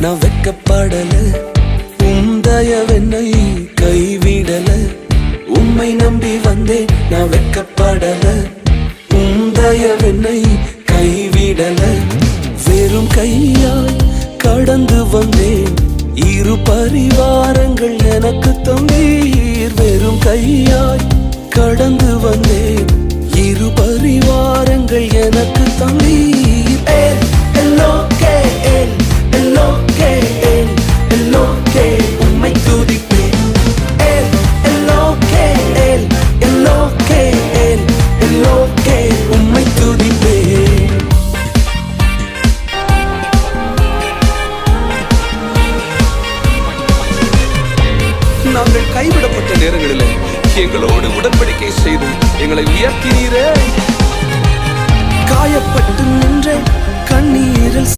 நான் வெக்கப்படல, உந்தயவென்னை கைவிடல. உம்மை நம்பி வந்தேன், நான் வெக்கப்படல, உந்தயவென்னை கைவிடல. வெறும் கையாய் கடந்து வந்தேன், இரு பரிவாரங்கள் எனக்கு தந்தீர். வெறும் கையாய் கடந்து வந்தேன், இரு பரிவாரங்கள் எனக்கு தந்தீர்.